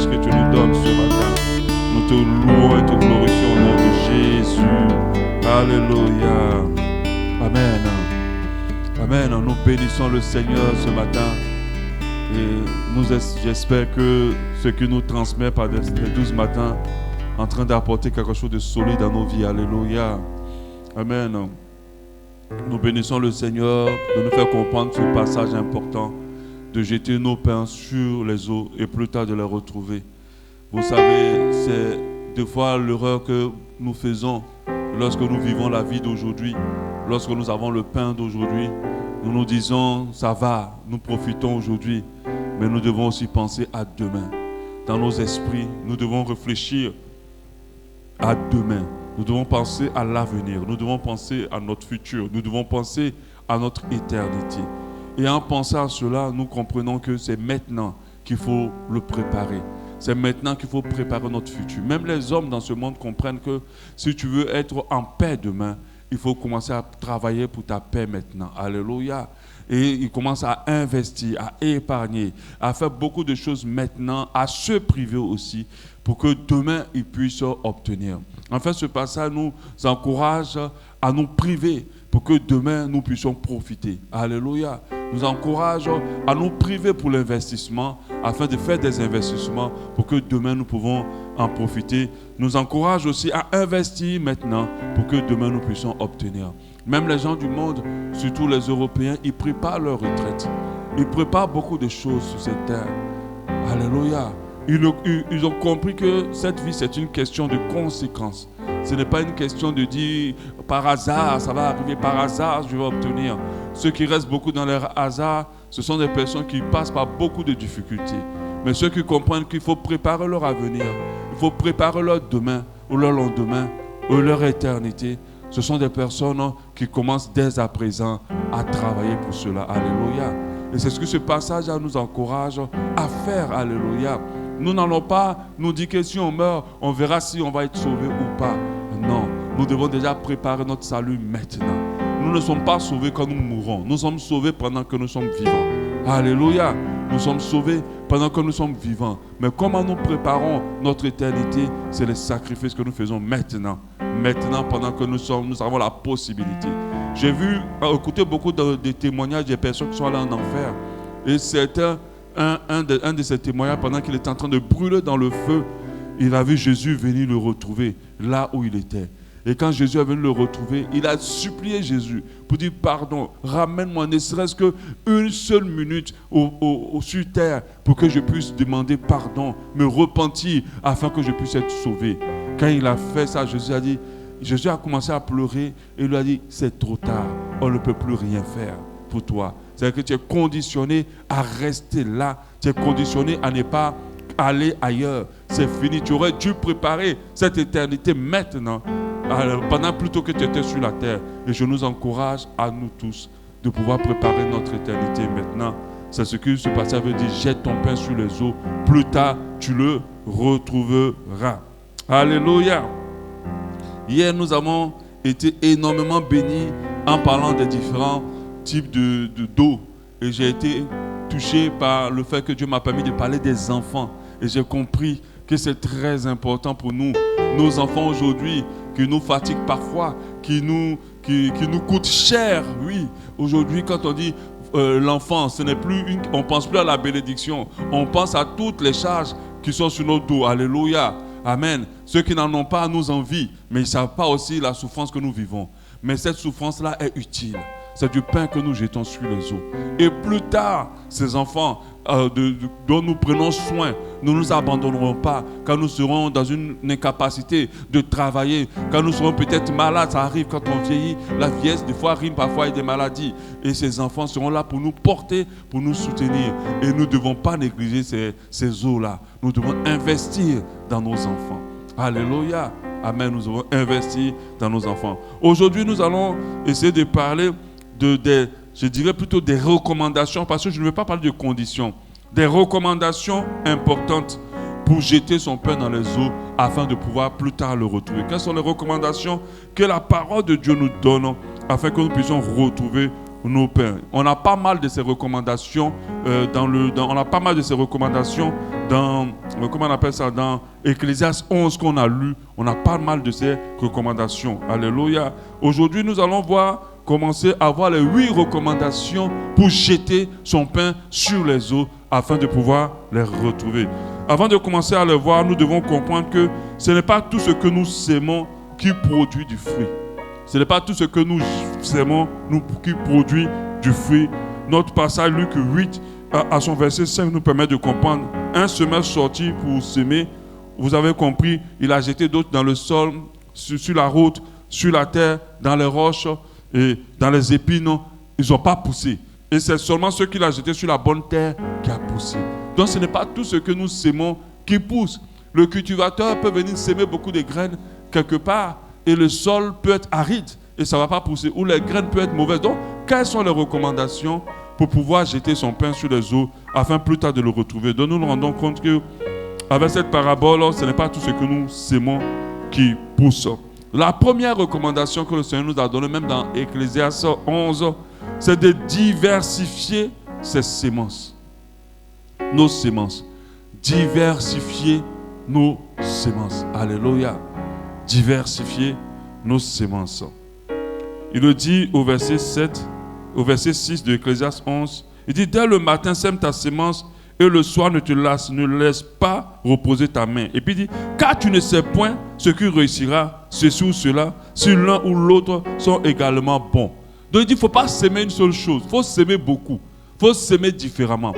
grâce que tu nous donnes ce matin. Nous te louons et te glorifions au nom de Jésus. Alléluia. Amen. Amen. Nous bénissons le Seigneur ce matin. Et j'espère que ce que nous transmet par les 12 matins en train d'apporter quelque chose de solide dans nos vies. Alléluia. Amen. Nous bénissons le Seigneur de nous faire comprendre ce passage important, de jeter nos pains sur les eaux et plus tard de les retrouver. Vous savez, c'est des fois l'erreur que nous faisons lorsque nous vivons la vie d'aujourd'hui, lorsque nous avons le pain d'aujourd'hui. Nous nous disons, ça va, nous profitons aujourd'hui, mais nous devons aussi penser à demain. Dans nos esprits, nous devons réfléchir à demain. Nous devons penser à l'avenir. Nous devons penser à notre futur. Nous devons penser à notre éternité. Et en pensant à cela, nous comprenons que c'est maintenant qu'il faut le préparer. C'est maintenant qu'il faut préparer notre futur. Même les hommes dans ce monde comprennent que si tu veux être en paix demain, il faut commencer à travailler pour ta paix maintenant. Alléluia. Et ils commencent à investir, à épargner, à faire beaucoup de choses maintenant, à se priver aussi, pour que demain, ils puissent obtenir. En fait, ce passage nous encourage à nous priver pour que demain, nous puissions profiter. Alléluia. Nous encourage à nous priver pour l'investissement, afin de faire des investissements pour que demain, nous pouvons en profiter. Nous encourage aussi à investir maintenant pour que demain, nous puissions obtenir. Même les gens du monde, surtout les Européens, ils préparent leur retraite. Ils préparent beaucoup de choses sur cette terre. Alléluia. Ils ont compris que cette vie, c'est une question de conséquences. Ce n'est pas une question de dire par hasard, ça va arriver par hasard, je vais obtenir. Ceux qui restent beaucoup dans leur hasard, ce sont des personnes qui passent par beaucoup de difficultés. Mais ceux qui comprennent qu'il faut préparer leur avenir, il faut préparer leur demain, ou leur lendemain, ou leur éternité, ce sont des personnes qui commencent dès à présent à travailler pour cela. Alléluia. Et c'est ce que ce passage nous encourage à faire. Alléluia. Nous n'allons pas nous dire que si on meurt, on verra si on va être sauvé ou pas. Non, nous devons déjà préparer notre salut maintenant. Nous ne sommes pas sauvés quand nous mourrons. Nous sommes sauvés pendant que nous sommes vivants. Alléluia. Nous sommes sauvés pendant que nous sommes vivants. Mais comment nous préparons notre éternité, c'est les sacrifices que nous faisons maintenant. Maintenant, pendant que nous avons la possibilité. J'ai écouté beaucoup de témoignages des personnes qui sont allées en enfer. Et c'était un de ces témoignages, pendant qu'il était en train de brûler dans le feu, il a vu Jésus venir le retrouver là où il était. Et quand Jésus est venu le retrouver, il a supplié Jésus pour dire pardon, ramène-moi ne serait-ce qu'une seule minute sur terre pour que je puisse demander pardon, me repentir afin que je puisse être sauvé. Quand il a fait ça, Jésus a commencé à pleurer et il lui a dit c'est trop tard, on ne peut plus rien faire pour toi. C'est-à-dire que tu es conditionné à rester là, tu es conditionné à ne pas aller ailleurs. C'est fini, tu aurais dû préparer cette éternité maintenant, pendant plutôt que tu étais sur la terre. Et je nous encourage à nous tous de pouvoir préparer notre éternité maintenant. C'est ce que ce passage veut dire, jette ton pain sur les eaux, plus tard tu le retrouveras. Alléluia. Hier, nous avons été énormément bénis en parlant des différents types d'eau. Et j'ai été touché par le fait que Dieu m'a permis de parler des enfants. Et j'ai compris que c'est très important pour nous. Nos enfants aujourd'hui, qui nous fatiguent parfois, qui nous coûtent cher. Oui, aujourd'hui, quand on dit l'enfant, ce n'est plus on ne pense plus à la bénédiction. On pense à toutes les charges qui sont sur notre dos. Alléluia. Amen. Ceux qui n'en ont pas nous envient, mais ils ne savent pas aussi la souffrance que nous vivons. Mais cette souffrance-là est utile. C'est du pain que nous jetons sur les eaux. Et plus tard, ces enfants dont nous prenons soin, nous ne nous abandonnerons pas. Quand nous serons dans une incapacité de travailler, quand nous serons peut-être malades, ça arrive quand on vieillit. La vieillesse, des fois, rime parfois avec des maladies. Et ces enfants seront là pour nous porter, pour nous soutenir. Et nous ne devons pas négliger ces eaux-là. Nous devons investir dans nos enfants. Alléluia. Amen. Nous devons investir dans nos enfants. Aujourd'hui, nous allons essayer de parler je dirais plutôt des recommandations, parce que je ne veux pas parler de conditions, des recommandations importantes pour jeter son pain dans les eaux afin de pouvoir plus tard le retrouver. Quelles sont les recommandations que la parole de Dieu nous donne afin que nous puissions retrouver nos pains? On a pas mal de ces recommandations comment on appelle ça, dans Ecclésiaste 11 qu'on a lu, on a pas mal de ces recommandations. Alléluia. Aujourd'hui, nous allons commencer à voir les 8 recommandations pour jeter son pain sur les eaux afin de pouvoir les retrouver. Avant de commencer à les voir, nous devons comprendre que ce n'est pas tout ce que nous sémons qui produit du fruit. Ce n'est pas tout ce que nous sémons qui produit du fruit. Notre passage, Luc 8, à son verset 5, nous permet de comprendre. Un semeur sorti pour semer, vous avez compris, il a jeté d'autres dans le sol, sur la route, sur la terre, dans les roches et dans les épines. Ils n'ont pas poussé. Et c'est seulement ceux qu'il a jetés sur la bonne terre qui a poussé. Donc ce n'est pas tout ce que nous sémons qui pousse. Le cultivateur peut venir semer beaucoup de graines quelque part et le sol peut être aride et ça ne va pas pousser. Ou les graines peuvent être mauvaises. Donc quelles sont les recommandations pour pouvoir jeter son pain sur les eaux afin plus tard de le retrouver? Donc nous nous rendons compte qu'avec cette parabole, ce n'est pas tout ce que nous sémons qui pousse. La première recommandation que le Seigneur nous a donnée, même dans Ecclésiaste 11, c'est de diversifier ses semences. Nos semences. Diversifier nos semences. Alléluia. Diversifier nos semences. Il le dit au verset 7, au verset 6 de Ecclésiaste 11. Il dit, dès le matin, sème ta semence et le soir ne laisse pas reposer ta main. Et puis il dit, car tu ne sais point ce qui réussira, ceci ou cela, si l'un ou l'autre sont également bons. Donc il dit, il ne faut pas s'aimer une seule chose, il faut s'aimer beaucoup, il faut s'aimer différemment.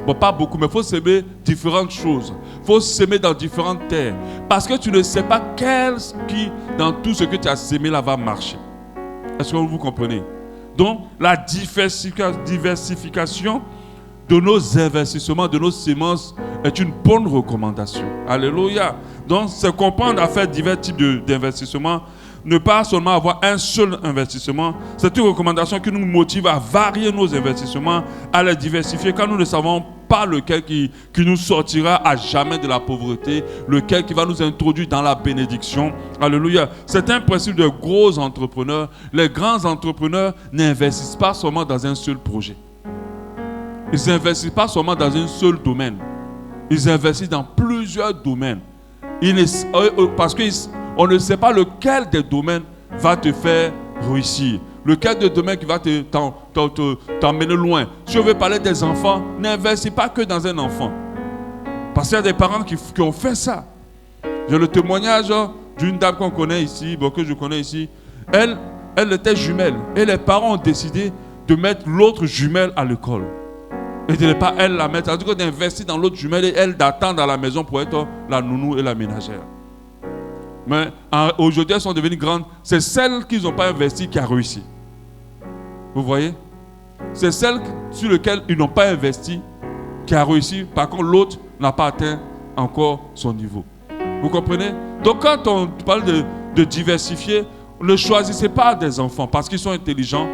Bon, pas beaucoup, mais il faut s'aimer différentes choses. Il faut s'aimer dans différentes terres. Parce que tu ne sais pas quel qui, dans tout ce que tu as sémé là, va marcher. Est-ce que vous comprenez? Donc, la diversification de nos investissements, de nos semences, est une bonne recommandation. Alléluia. Donc, c'est comprendre à faire divers types d'investissements. Ne pas seulement avoir un seul investissement. C'est une recommandation qui nous motive à varier nos investissements, à les diversifier, car nous ne savons pas lequel qui nous sortira à jamais de la pauvreté, lequel qui va nous introduire dans la bénédiction. Alléluia. C'est un principe de gros entrepreneurs. Les grands entrepreneurs n'investissent pas seulement dans un seul projet. Ils n'investissent pas seulement dans un seul domaine. Ils investissent dans plusieurs domaines. Parce qu'on ne sait pas lequel des domaines va te faire réussir. Lequel des domaines qui va t'emmener loin. Si on veut parler des enfants, n'investis pas que dans un enfant. Parce qu'il y a des parents qui ont fait ça. J'ai le témoignage d'une dame qu'on connaît ici, que je connais ici. Elle était jumelle. Et les parents ont décidé de mettre l'autre jumelle à l'école. Et de ne pas elle la mettre. C'est-à-dire d'investir dans l'autre jumelle et elle d'attendre à la maison pour être la nounou et la ménagère. Mais aujourd'hui, elles sont devenues grandes. C'est celle qui n'ont pas investi qui a réussi. Vous voyez? C'est celle sur laquelle ils n'ont pas investi qui a réussi. Par contre, l'autre n'a pas atteint encore son niveau. Vous comprenez? Donc, quand on parle de diversifier, ne choisissez pas des enfants parce qu'ils sont intelligents.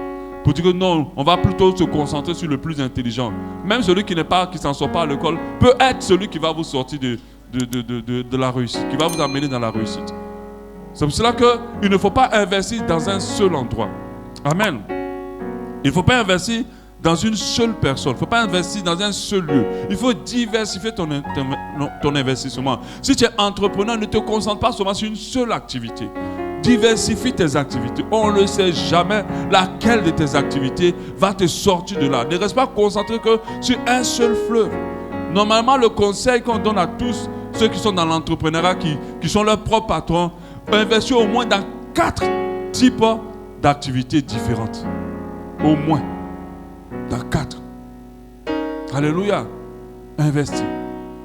Pour dire que non, on va plutôt se concentrer sur le plus intelligent. Même celui qui s'en sort pas à l'école peut être celui qui va vous sortir de la réussite, qui va vous amener dans la réussite. C'est pour cela qu'il ne faut pas investir dans un seul endroit. Amen. Il ne faut pas investir dans une seule personne. Il ne faut pas investir dans un seul lieu. Il faut diversifier ton investissement. Si tu es entrepreneur, ne te concentre pas seulement sur une seule activité. Diversifie tes activités. On ne sait jamais laquelle de tes activités va te sortir de là. Ne reste pas concentré que sur un seul fleuve. Normalement, le conseil qu'on donne à tous ceux qui sont dans l'entrepreneuriat, qui sont leurs propres patrons, investir au moins dans 4 types d'activités différentes. Au moins. Dans 4. Alléluia. Investis.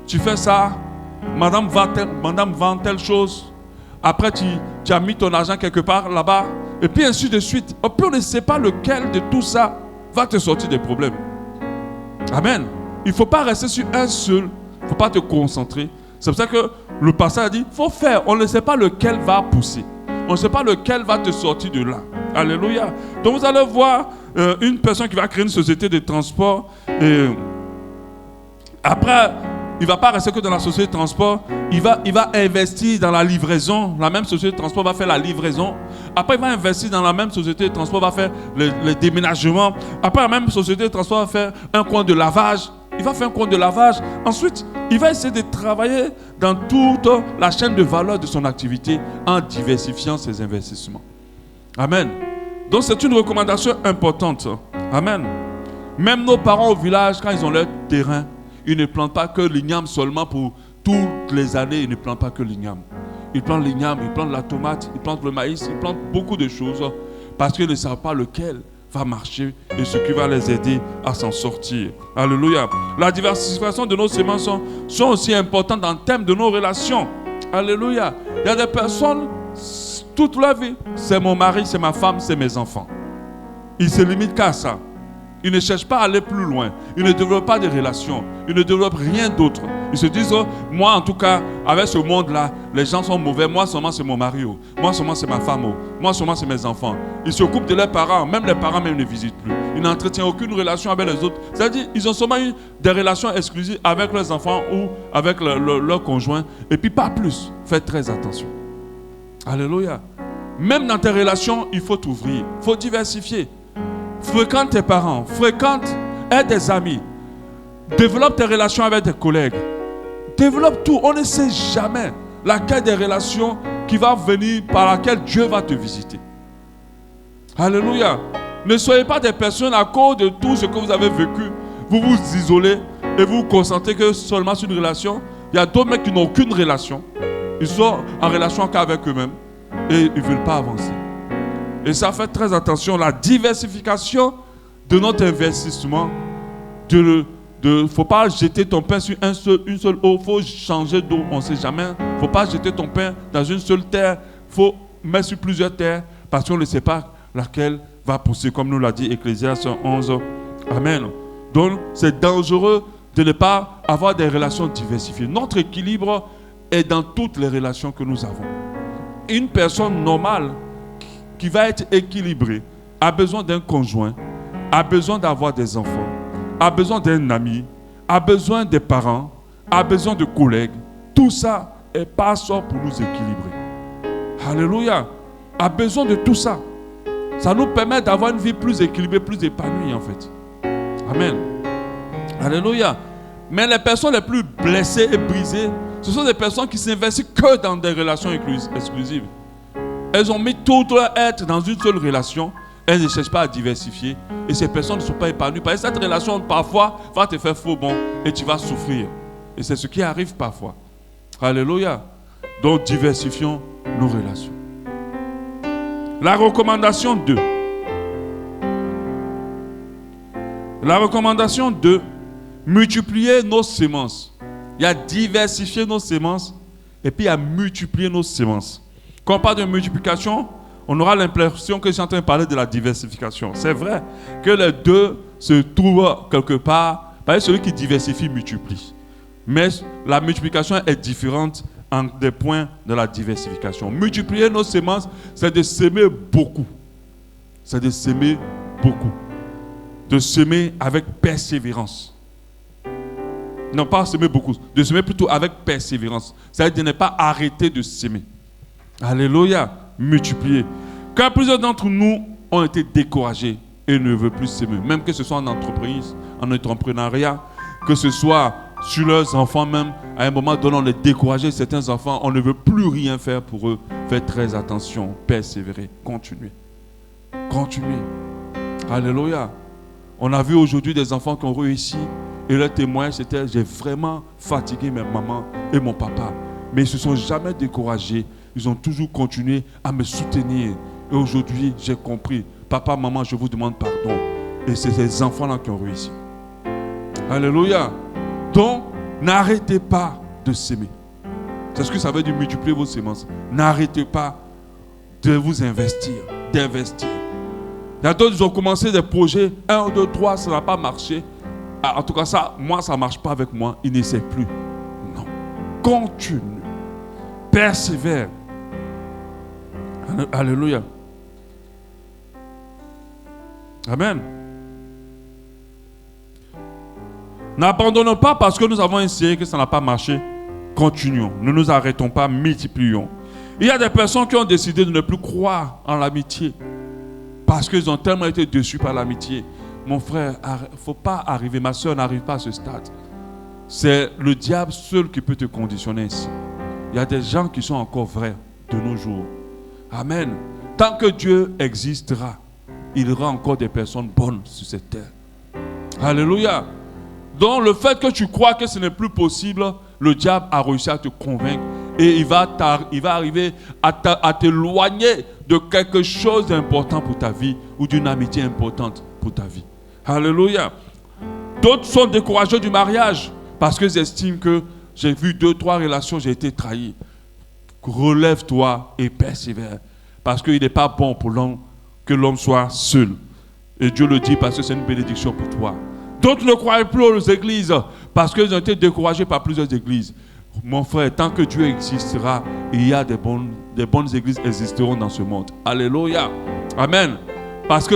Tu fais ça, madame vend telle chose. Après, tu as mis ton argent quelque part là-bas. Et puis ainsi de suite. Et puis on ne sait pas lequel de tout ça va te sortir des problèmes. Amen. Il ne faut pas rester sur un seul. Il ne faut pas te concentrer. C'est pour ça que le pasteur a dit, il faut faire. On ne sait pas lequel va pousser. On ne sait pas lequel va te sortir de là. Alléluia. Donc vous allez voir une personne qui va créer une société de transport. Et après, il ne va pas rester que dans la société de transport. Il va investir dans la livraison. La même société de transport va faire la livraison. Après, il va investir dans la même société de transport, va faire les déménagements. Après, la même société de transport va faire un coin de lavage. il va faire un compte de lavage. Ensuite, il va essayer de travailler dans toute la chaîne de valeur de son activité en diversifiant ses investissements. Amen. Donc c'est une recommandation importante. Amen. Même nos parents au village, quand ils ont leur terrain, ils ne plantent pas que l'igname seulement pour toutes les années. Ils ne plantent pas que l'igname. Ils plantent l'igname, ils plantent la tomate, ils plantent le maïs, ils plantent beaucoup de choses parce qu'ils ne savent pas lequel va marcher et ce qui va les aider à s'en sortir. Alléluia. La diversification de nos semences sont aussi importantes en termes de nos relations. Alléluia. Il y a des personnes, toute leur vie, c'est mon mari, c'est ma femme, c'est mes enfants. Ils se limitent qu'à ça. Ils ne cherchent pas à aller plus loin. Ils ne développent pas de relations. Ils ne développent rien d'autre. Ils se disent, oh, moi en tout cas, avec ce monde-là, les gens sont mauvais. Moi seulement c'est mon mari. Oh. Moi seulement c'est ma femme. Oh. Moi seulement c'est mes enfants. Ils s'occupent de leurs parents. Même les parents même ne visitent plus. Ils n'entretiennent aucune relation avec les autres. C'est-à-dire, ils ont seulement eu des relations exclusives avec leurs enfants ou avec leur conjoint. Et puis pas plus. Faites très attention. Alléluia. Même dans tes relations, il faut t'ouvrir. Il faut diversifier. Fréquente tes parents, aide des amis, développe tes relations avec tes collègues, développe tout. On ne sait jamais laquelle des relations qui va venir, par laquelle Dieu va te visiter. Alléluia. Ne soyez pas des personnes à cause de tout ce que vous avez vécu, vous vous isolez et vous vous concentrez que seulement sur une relation. Il y a d'autres mecs qui n'ont aucune relation. Ils sont en relation qu'avec eux-mêmes et ils ne veulent pas avancer. Et ça fait très attention, la diversification de notre investissement. Il ne faut pas jeter ton pain sur une seule eau, il faut changer d'eau, on ne sait jamais. Il ne faut pas jeter ton pain dans une seule terre, il faut mettre sur plusieurs terres parce qu'on ne sait pas laquelle va pousser, comme nous l'a dit Ecclésiaste 11. Amen. Donc c'est dangereux de ne pas avoir des relations diversifiées. Notre équilibre est dans toutes les relations que nous avons. Une personne normale qui va être équilibré, a besoin d'un conjoint, a besoin d'avoir des enfants, a besoin d'un ami, a besoin des parents, a besoin de collègues. Tout ça est passeport pour nous équilibrer. Alléluia. A besoin de tout ça. Ça nous permet d'avoir une vie plus équilibrée, plus épanouie en fait. Amen. Alléluia. Mais les personnes les plus blessées et brisées, ce sont des personnes qui s'investissent que dans des relations exclusives. Elles ont mis tout leur être dans une seule relation. Elles ne cherchent pas à diversifier. Et ces personnes ne sont pas épanouies. Parce que cette relation, parfois, va te faire faux bon. Et tu vas souffrir. Et c'est ce qui arrive parfois. Alléluia. Donc, diversifions nos relations. La recommandation 2. La recommandation 2. Multiplier nos semences. Il y a diversifier nos semences. Et puis, il y a multiplier nos semences. Quand on parle de multiplication, on aura l'impression que je suis en train de parler de la diversification. C'est vrai que les deux se trouvent quelque part. Parce que celui qui diversifie multiplie. Mais la multiplication est différente en des points de la diversification. Multiplier nos semences, c'est de s'aimer beaucoup. C'est de s'aimer beaucoup. De s'aimer avec persévérance. Non pas s'aimer beaucoup, de s'aimer plutôt avec persévérance. C'est-à-dire de ne pas arrêter de s'aimer. Alléluia, multiplier. Car plusieurs d'entre nous ont été découragés et ne veulent plus s'aimer. Même que ce soit en entreprise, en entrepreneuriat, que ce soit sur leurs enfants même. À un moment donné, on est découragé. Certains enfants, on ne veut plus rien faire pour eux. Faites très attention, persévérer, continuez. Continuez. Alléluia. On a vu aujourd'hui des enfants qui ont réussi et leur témoignage c'était « J'ai vraiment fatigué ma maman et mon papa ». Mais ils ne se sont jamais découragés. Ils ont toujours continué à me soutenir. Et aujourd'hui, j'ai compris. Papa, maman, je vous demande pardon. Et c'est ces enfants-là qui ont réussi. Alléluia. Donc, n'arrêtez pas de s'aimer. C'est ce que ça veut dire multiplier vos semences. N'arrêtez pas de vous investir, d'investir. Il y a d'autres qui ont commencé des projets. 1, 2, 3, ça n'a pas marché. En tout cas, ça ne marche pas avec moi. Ils n'essaient plus. Non. Continue. Persévère. Alléluia. Amen. N'abandonnons pas parce que nous avons essayé que ça n'a pas marché. Continuons. Ne nous arrêtons pas, multiplions. Il y a des personnes qui ont décidé de ne plus croire en l'amitié parce qu'ils ont tellement été déçus par l'amitié. mon frère, il ne faut pas arriver, ma soeur n'arrive pas à ce stade. C'est le diable seul qui peut te conditionner ici. Il y a des gens qui sont encore vrais de nos jours. Amen. Tant que Dieu existera, il y aura encore des personnes bonnes sur cette terre. Alléluia. Donc le fait que tu crois que ce n'est plus possible, le diable a réussi à te convaincre et il va arriver à t'éloigner de quelque chose d'important pour ta vie ou d'une amitié importante pour ta vie. Alléluia. D'autres sont découragés du mariage parce qu'ils estiment que j'ai vu 2-3 relations, j'ai été trahi. Relève-toi et persévère. Parce qu'il n'est pas bon pour l'homme que l'homme soit seul. Et Dieu le dit parce que c'est une bénédiction pour toi. D'autres ne croient plus aux églises parce qu'ils ont été découragés par plusieurs églises. Mon frère, tant que Dieu existera, il y a des bonnes églises existeront dans ce monde. Alléluia. Amen. Parce que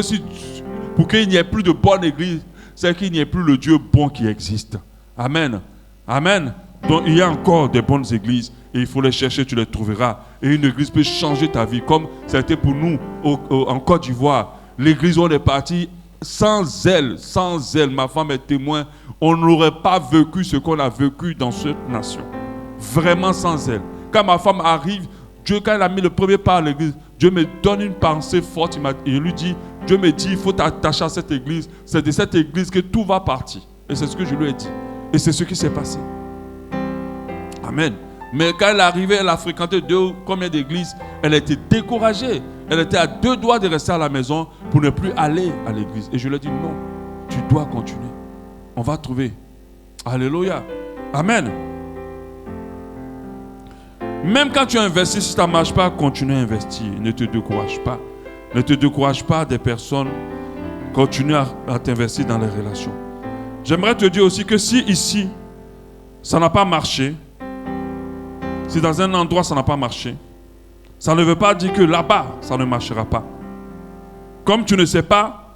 pour qu'il n'y ait plus de bonnes églises, c'est qu'il n'y ait plus le Dieu bon qui existe. Amen. Amen. Donc il y a encore des bonnes églises et il faut les chercher, tu les trouveras. Et une église peut changer ta vie comme ça a été pour nous en Côte d'Ivoire. L'église où on est parti sans elle, ma femme est témoin, on n'aurait pas vécu ce qu'on a vécu dans cette nation. Vraiment sans elle. Quand ma femme arrive, Dieu, quand elle a mis le premier pas à l'église, Dieu me donne une pensée forte. Il lui dit, Dieu me dit, il faut t'attacher à cette église. C'est de cette église que tout va partir. Et c'est ce que je lui ai dit. Et c'est ce qui s'est passé. Amen. Mais quand elle est arrivée, elle a fréquenté combien d'églises, elle a été découragée. Elle était à 2 doigts de rester à la maison pour ne plus aller à l'église. Et je lui ai dit, non, tu dois continuer. On va trouver. Alléluia. Amen. Même quand tu investis, si ça ne marche pas, continue à investir. Ne te décourage pas. Ne te décourage pas des personnes. Continue à t'investir dans les relations. J'aimerais te dire aussi que si ici, ça n'a pas marché, si dans un endroit ça n'a pas marché, ça ne veut pas dire que là-bas ça ne marchera pas. Comme tu ne sais pas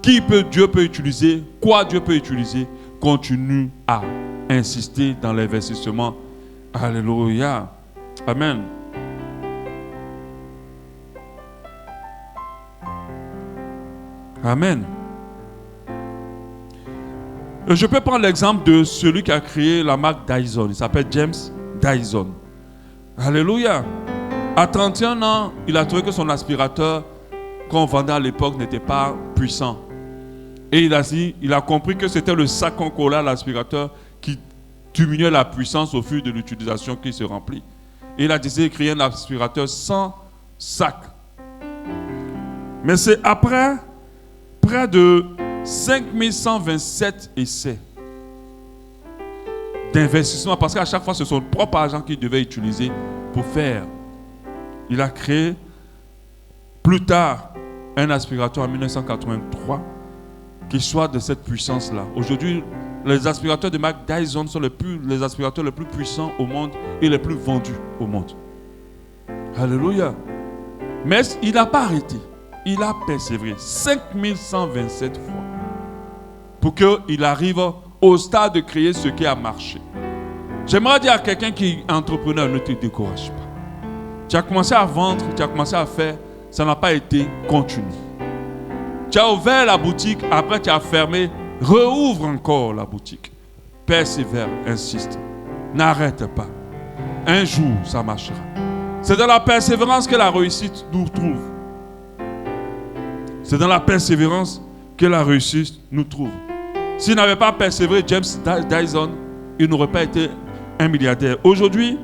qui Dieu peut utiliser, quoi Dieu peut utiliser, continue à insister dans l'investissement. Alléluia. Amen. Amen. Je peux prendre l'exemple de celui qui a créé la marque Dyson. Il s'appelle James Dyson. Alléluia. À 31 ans, il a trouvé que son aspirateur qu'on vendait à l'époque n'était pas puissant. Et il a compris que c'était le sac qu'on collait à l'aspirateur qui diminuait la puissance au fur de l'utilisation qui se remplit. Et il a décidé de créer un aspirateur sans sac. Mais c'est après près de 5127 essais d'investissement, parce qu'à chaque fois, c'est son propre argent qu'il devait utiliser pour faire. Il a créé plus tard un aspirateur en 1983 qui soit de cette puissance-là. Aujourd'hui, les aspirateurs de marque Dyson sont les aspirateurs les plus puissants au monde et les plus vendus au monde. Alléluia. Mais il n'a pas arrêté. Il a persévéré 5127 fois pour qu'il arrive au stade de créer ce qui a marché. J'aimerais dire à quelqu'un qui est entrepreneur, ne te décourage pas. Tu as commencé à vendre, tu as commencé à faire, ça n'a pas été continu. Tu as ouvert la boutique, après tu as fermé, rouvre encore la boutique. Persévère, insiste. N'arrête pas. Un jour, ça marchera. C'est dans la persévérance que la réussite nous trouve. C'est dans la persévérance que la réussite nous trouve. S'il n'avait pas persévéré, James Dyson, il n'aurait pas été un milliardaire. Aujourd'hui,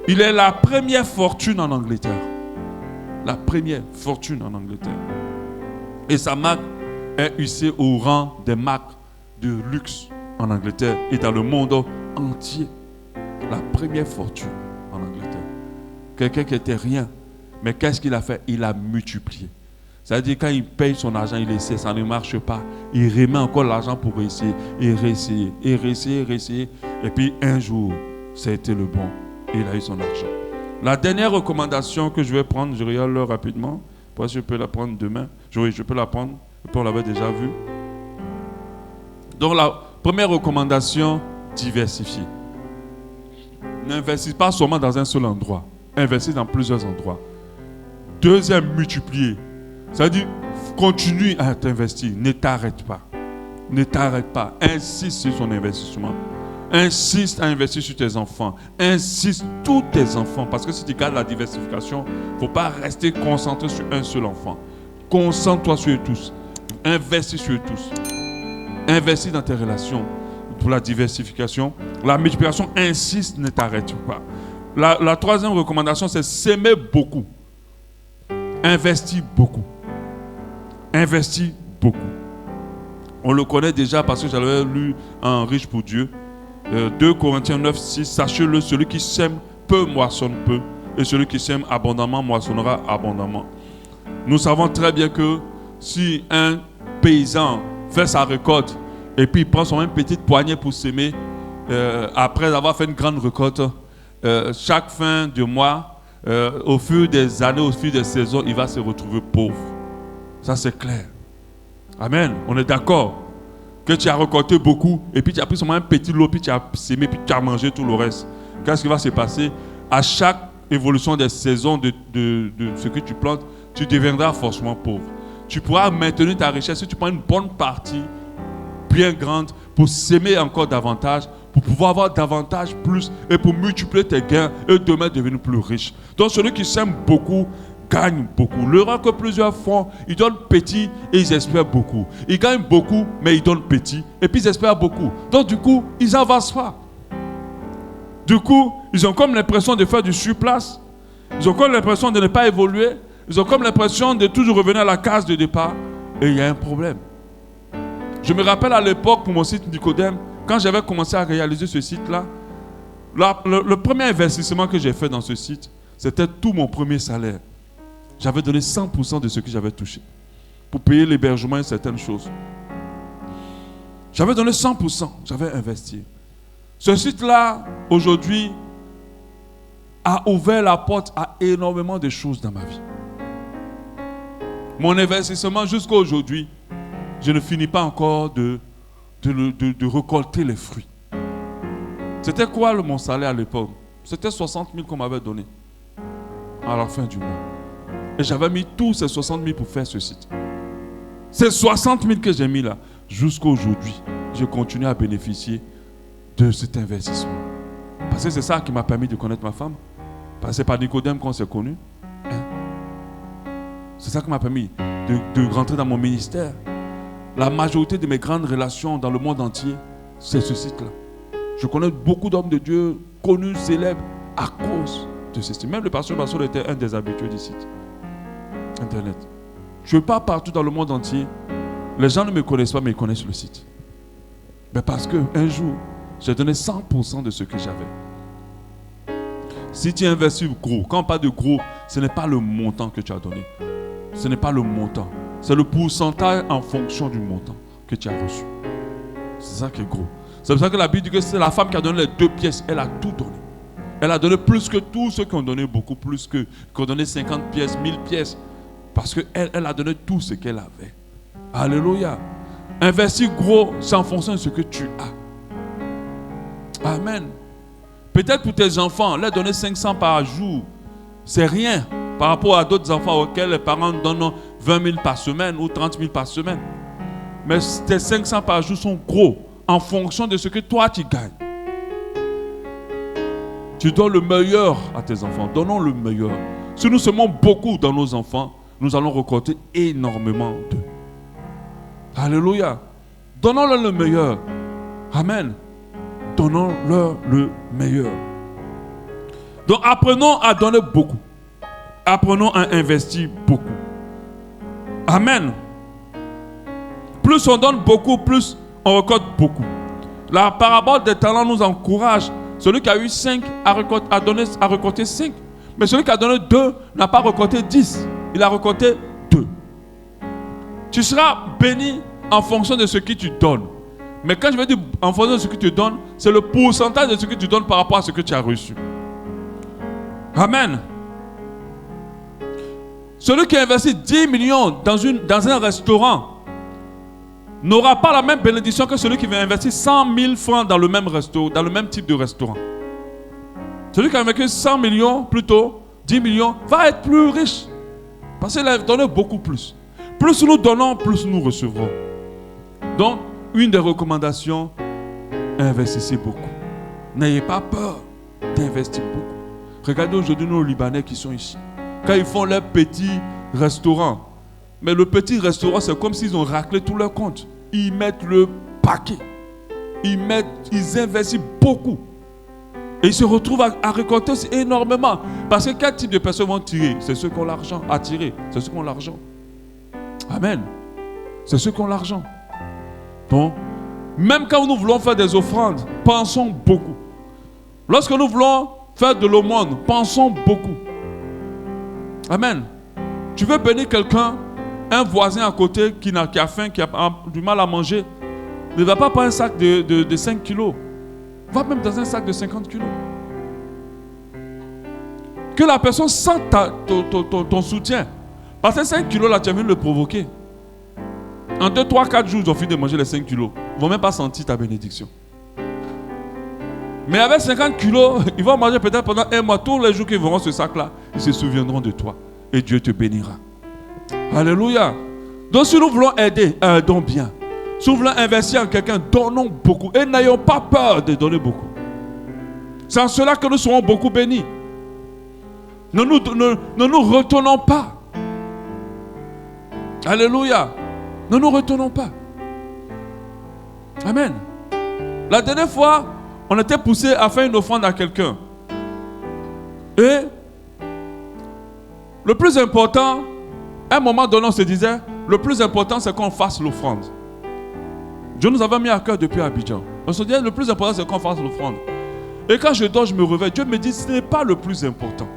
il est la première fortune en Angleterre. La première fortune en Angleterre. Et sa marque est hissée au rang des marques de luxe en Angleterre et dans le monde entier. La première fortune en Angleterre. Quelqu'un qui n'était rien. Mais qu'est-ce qu'il a fait? Il a multiplié. C'est-à-dire quand il paye son argent, il essaie, ça ne marche pas. Il remet encore l'argent pour essayer, et réessayer, et réessayer, réessayer. Et puis un jour, ça a été le bon. Et il a eu son argent. La dernière recommandation que je vais prendre, je regarde l'heure rapidement. Parce que je peux la prendre demain. Oui, je peux la prendre. On l'avait déjà vu. Donc la première recommandation, diversifier. N'investis pas seulement dans un seul endroit. Investis dans plusieurs endroits. Deuxième, multiplier. C'est-à-dire, continue à t'investir. Ne t'arrête pas. Ne t'arrête pas. Insiste sur son investissement. Insiste à investir sur tes enfants. Insiste tous tes enfants. Parce que si tu gardes la diversification, il ne faut pas rester concentré sur un seul enfant. Concentre-toi sur eux tous. Investis sur eux tous. Investis dans tes relations pour la diversification. La multiplication, insiste, ne t'arrête pas. La troisième recommandation, c'est s'aimer beaucoup. Investis beaucoup. Investis beaucoup. On le connaît déjà parce que j'avais lu en Riche pour Dieu. 2 Corinthiens 9, 6. Sachez-le, celui qui sème peu moissonne peu, et celui qui sème abondamment moissonnera abondamment. Nous savons très bien que si un paysan fait sa récolte et puis il prend son même petite poignée pour s'aimer, après avoir fait une grande récolte, chaque fin de mois, au fur des années, au fur des saisons, il va se retrouver pauvre. Ça c'est clair. Amen. On est d'accord que tu as récolté beaucoup et puis tu as pris seulement un petit lot, puis tu as sémé, puis tu as mangé tout le reste. Qu'est-ce qui va se passer? À chaque évolution des saisons de ce que tu plantes, tu deviendras forcément pauvre. Tu pourras maintenir ta richesse si tu prends une bonne partie bien grande pour s'aimer encore davantage, pour pouvoir avoir davantage plus et pour multiplier tes gains et demain devenir plus riche. Donc celui qui s'aime beaucoup gagne beaucoup. L'erreur que plusieurs font, ils donnent petit et ils espèrent beaucoup. Ils gagnent beaucoup mais ils donnent petit et puis ils espèrent beaucoup. Donc du coup, ils n'avancent pas. Du coup, ils ont comme l'impression de faire du surplace. Ils ont comme l'impression de ne pas évoluer. Ils ont comme l'impression de toujours revenir à la case de départ. Et il y a un problème. Je me rappelle à l'époque pour mon site Nicodème, quand j'avais commencé à réaliser ce site-là, le premier investissement que j'ai fait dans ce site, c'était tout mon premier salaire. J'avais donné 100% de ce que j'avais touché pour payer l'hébergement et certaines choses. J'avais donné 100%, j'avais investi. Ce site-là, aujourd'hui, a ouvert la porte à énormément de choses dans ma vie. Mon investissement jusqu'à aujourd'hui, je ne finis pas encore de récolter les fruits. C'était quoi mon salaire à l'époque? C'était 60 000 qu'on m'avait donné à la fin du mois. Et j'avais mis tous ces 60 000 pour faire ce site. Ces 60 000 que j'ai mis là, jusqu'à aujourd'hui, je continue à bénéficier de cet investissement. Parce que c'est ça qui m'a permis de connaître ma femme. Parce que c'est par Nicodème qu'on s'est connus. C'est ça qui m'a permis de rentrer dans mon ministère. La majorité de mes grandes relations dans le monde entier, c'est ce site-là. Je connais beaucoup d'hommes de Dieu connus, célèbres, à cause de ce site. Même le pasteur Bassol était un des habitués du site Internet. Je pars partout dans le monde entier. Les gens ne me connaissent pas, mais ils connaissent le site. Mais parce qu'un jour, j'ai donné 100% de ce que j'avais. Si tu investis gros, quand on parle de gros, ce n'est pas le montant que tu as donné. Ce n'est pas le montant. C'est le pourcentage en fonction du montant que tu as reçu. C'est ça qui est gros. C'est pour ça que la Bible dit que c'est la femme qui a donné les 2 pièces. Elle a tout donné. Elle a donné plus que tous ceux qui ont donné beaucoup plus qui ont donné 50 pièces, 1000 pièces. Parce qu'elle a donné tout ce qu'elle avait. Alléluia. Investir gros, c'est en fonction de ce que tu as. Amen. Peut-être pour tes enfants, leur donner 500 par jour, c'est rien par rapport à d'autres enfants auxquels les parents donnent 20 000 par semaine ou 30 000 par semaine. Mais tes 500 par jour sont gros en fonction de ce que toi tu gagnes. Tu donnes le meilleur à tes enfants. Donnons le meilleur. Si nous semons beaucoup dans nos enfants, nous allons récolter énormément d'eux. Alléluia. Donnons-leur le meilleur. Amen. Donnons-leur le meilleur. Donc apprenons à donner beaucoup. Apprenons à investir beaucoup. Amen. Plus on donne beaucoup, plus on récolte beaucoup. La parabole des talents nous encourage. Celui qui a eu 5 a récolté 5. Mais celui qui a donné 2 n'a pas récolté 10. Il a récolté 2. Tu seras béni en fonction de ce que tu donnes. Mais quand je veux dire en fonction de ce que tu donnes, c'est le pourcentage de ce que tu donnes par rapport à ce que tu as reçu. Amen. Celui qui a investi 10 millions dans un restaurant n'aura pas la même bénédiction que celui qui va investir 100 000 francs dans le même resto, dans le même type de restaurant. Celui qui a investi 100 millions, plutôt 10 millions, va être plus riche. Parce qu'il a donné beaucoup plus. Plus nous donnons, plus nous recevrons. Donc, une des recommandations, investissez beaucoup. N'ayez pas peur d'investir beaucoup. Regardez aujourd'hui nos Libanais qui sont ici. Quand ils font leur petit restaurant, mais le petit restaurant, c'est comme s'ils ont raclé tout leur compte. Ils mettent le paquet. Ils investissent beaucoup. Et ils se retrouvent à récolter énormément. Parce que quel type de personnes vont tirer? C'est ceux qui ont l'argent à tirer. C'est ceux qui ont l'argent. Amen. C'est ceux qui ont l'argent. Donc, même quand nous voulons faire des offrandes, pensons beaucoup. Lorsque nous voulons faire de l'aumône, pensons beaucoup. Amen. Tu veux bénir quelqu'un, un voisin à côté qui a faim, qui a du mal à manger, ne va pas prendre un sac de 5 kilos. Va même dans un sac de 50 kilos. Que la personne sente ton soutien. Parce que 5 kilos là, tu as venu le provoquer. En 2, 3, 4 jours, ils ont fini de manger les 5 kilos. Ils ne vont même pas sentir ta bénédiction. Mais avec 50 kilos, ils vont manger peut-être pendant un mois. Tous les jours qu'ils verront ce sac-là, ils se souviendront de toi. Et Dieu te bénira. Alléluia. Donc si nous voulons aider, aidons bien. Si nous voulons investir en quelqu'un, donnons beaucoup. Et n'ayons pas peur de donner beaucoup. C'est en cela que nous serons beaucoup bénis. Ne nous retournons pas. Alléluia. Ne nous retournons pas. Amen. La dernière fois, on était poussé à faire une offrande à quelqu'un. Et le plus important, à un moment donné, on se disait, le plus important, c'est qu'on fasse l'offrande. Dieu nous avait mis à cœur depuis Abidjan. On se disait, le plus important, c'est qu'on fasse l'offrande. Et quand je dors, je me réveille. Dieu me dit, ce n'est pas le plus important.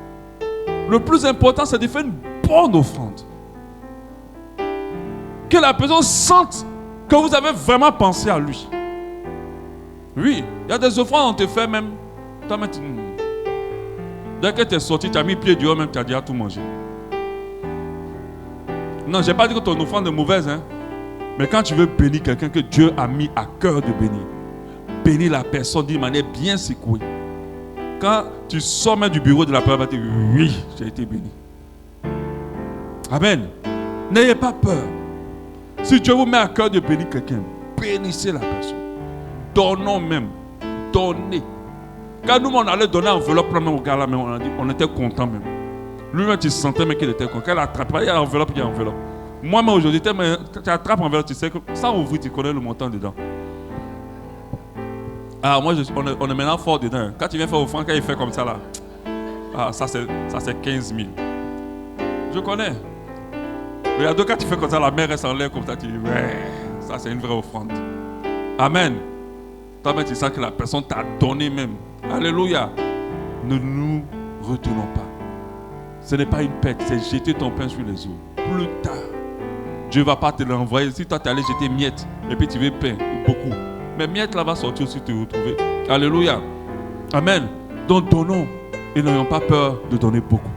Le plus important, c'est de faire une bonne offrande. Que la personne sente que vous avez vraiment pensé à lui. Oui, il y a des offrandes, on te fait même. Dès que tu es sorti, tu as mis pied dehors, même tu as déjà tout mangé. Non, je n'ai pas dit que ton offrande est mauvaise, hein. Mais quand tu veux bénir quelqu'un que Dieu a mis à cœur de bénir, bénir la personne d'une manière bien secouée. Quand tu sors même du bureau de la personne, tu vas dire oui, j'ai été béni. Amen. N'ayez pas peur. Si Dieu vous met à cœur de bénir quelqu'un, bénissez la personne. Donnons même. Donnez. Quand nous, on allait donner enveloppe même au gars là, on était content même. Lui-même, tu sentais même qu'il était content. Quand il attrape, il y a enveloppe, il y a enveloppe. Moi-même aujourd'hui, tu attrapes enveloppe, tu sais que sans ouvrir, tu connais le montant dedans. Ah, moi, on est maintenant fort dedans. Quand tu viens faire au franc, quand il fait comme ça là, ah, ça c'est 15 000. Je connais. Mais il y a deux cas, tu fais comme ça, la mère reste en l'air comme ça, tu dis, ouais, ça c'est une vraie offrande. Amen. Toi-même, tu sens que la personne t'a donné même. Alléluia. Ne nous retenons pas. Ce n'est pas une pète, c'est jeter ton pain sur les eaux. Plus tard, Dieu ne va pas te l'envoyer. Si toi tu es allé jeter miettes, et puis tu veux pain, beaucoup. Mais miettes là va sortir aussi te retrouver. Alléluia. Amen. Donc donnons et n'ayons pas peur de donner beaucoup.